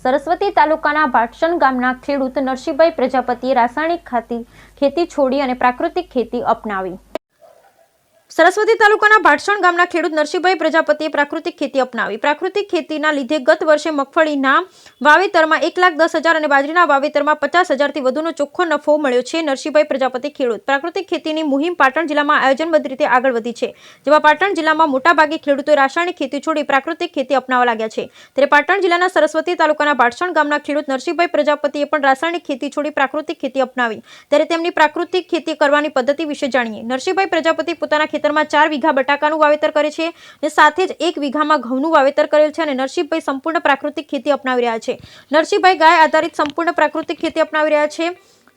સરસ્વતી તાલુકાના ભાટસણ ગામના ખેડૂત નરસિંહભાઈ પ્રજાપતિએ રાસાયણિક ખેતી છોડી અને પ્રાકૃતિક ખેતી અપનાવી। સરસ્વતી તાલુકાના ભાટસણ ગામના ખેડૂત નરસિંહભાઈ પ્રજાપતિએ પ્રાકૃતિક ખેતી અપનાવી। પ્રાકૃતિક ખેતીના લીધે ગત વર્ષે મગફળીના વાવેતરમાં 1,10,000 અને બાજરીના વાવેતરમાં 50,000 થી વધુનો ચોખ્ખો નફો મળ્યો છે। નરસિંહભાઈ પ્રજાપતિ ખેડૂત પ્રાકૃતિક ખેતીની મુહિમ પાટણ જિલ્લામાં આયોજનબદ્ધ રીતે આગળ વધી છે, જેમાં પાટણ જિલ્લામાં મોટાભાગે ખેડૂતોએ રાસાયણિક ખેતી છોડી પ્રાકૃતિક ખેતી અપનાવવા લાગ્યા છે। ત્યારે પાટણ જિલ્લાના સરસ્વતી તાલુકાના ભાટસણ ગામના ખેડૂત નરસિંહભાઈ પ્રજાપતિએ પણ રાસાયણિક ખેતી છોડી પ્રાકૃતિક ખેતી અપનાવી। ત્યારે તેમની પ્રાકૃતિક ખેતી કરવાની પદ્ધતિ વિશે જાણીએ। નરસિંહભાઈ પ્રજાપતિ પોતાના ખેતરમાં 4 વીઘા બટાકાનું વાવેતર કરે છે અને સાથે જ 1 વીઘામાં ઘઉંનું વાવેતર કરેલ છે અને નરસિંહભાઈ સંપૂર્ણ પ્રાકૃતિક ખેતી અપનાવી રહ્યા છે। નરસિંહભાઈ ગાય આધારિત સંપૂર્ણ પ્રાકૃતિક ખેતી અપનાવી રહ્યા છે।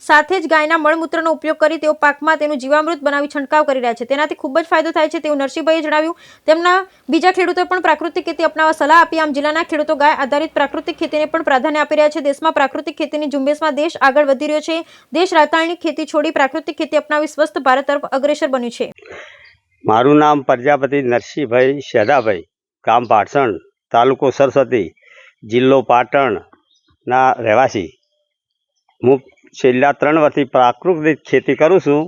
સાથે જ ગાયના મળમૂત્રનો ઉપયોગ કરી તેઓ પાકમાં તેનું જીવામૃત બનાવી છંટકાવ કરી રહ્યા છે, તેનાથી ખૂબ જ ફાયદો થાય છે તેવું નરસિંહભાઈએ જણાવ્યું। તેમના બીજા ખેડૂતોએ પણ પ્રાકૃતિક ખેતી અપનાવવા સલાહ આપી। આમ જિલ્લાના ખેડૂતો ગાય આધારિત પ્રાકૃતિક ખેતીને પણ પ્રાધાન્ય આપી રહ્યા છે। દેશમાં પ્રાકૃતિક ખેતીની ઝુંબેશમાં દેશ આગળ વધી રહ્યો છે। દેશ રાસાયણિક ખેતી છોડી પ્રાકૃતિક ખેતી અપનાવી સ્વસ્થ ભારત તરફ અગ્રેસર બન્યું છે। મારું નામ પ્રજાપતિ નરસિંહભાઈ શેધાભાઈ, ગામ ભાટસણ, તાલુકો સરસ્વતી, જિલ્લો પાટણના રહેવાસી। હું છેલ્લા 3 વર્ષથી પ્રાકૃતિક ખેતી કરું છું।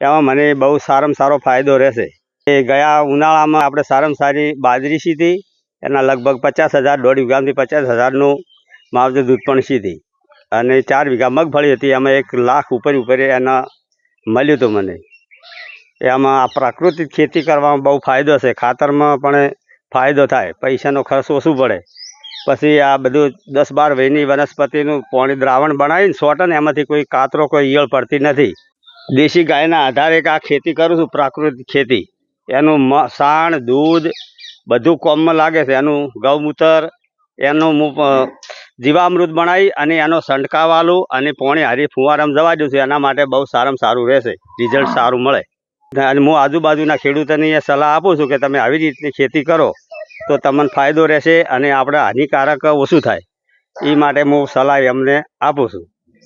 એમાં મને બહુ સારામાં સારો ફાયદો રહેશે। એ ગયા ઉનાળામાં આપણે સારામાં સારી બાજરી સીધી, એના લગભગ 50,000, 1.5 વીઘામાંથી 50,000નું માવજત ઉત્પન્ન સીધી, અને 4 વીઘા મગફળી હતી, એમાં 1 લાખ ઉપર એના મળ્યું હતું મને। એમાં આ પ્રાકૃતિક ખેતી કરવામાં બહુ ફાયદો છે। ખાતરમાં પણ ફાયદો થાય, પૈસાનો ખર્ચ ઓછું પડે। પછી આ બધું 10-12 વયની વનસ્પતિનું પાણી દ્રાવણ બનાવીને છોટને એમાંથી કોઈ કાતરો કોઈ ઈયળ પડતી નથી। દેશી ગાયના આધારે આ ખેતી કરું છું, પ્રાકૃતિક ખેતી। એનું સાણ દૂધ બધું કોમમાં લાગે છે। એનું ગૌમૂત્ર એનું હું જીવામૃત બનાવી અને એનો છંટકાવ આલું અને પાણી હારી ફુવારામાં જવા દઉં છું। એના માટે બહુ સારામાં સારું રહેશે, રિઝલ્ટ સારું મળે। અને હું આજુબાજુના ખેડૂતોને એ સલાહ આપું છું કે તમે આવી રીતની ખેતી કરો તો તમને ફાયદો રહેશે અને આપણે હાનિકારક ઓછું થાય। એ માટે હું સલાહ એમને આપું છું।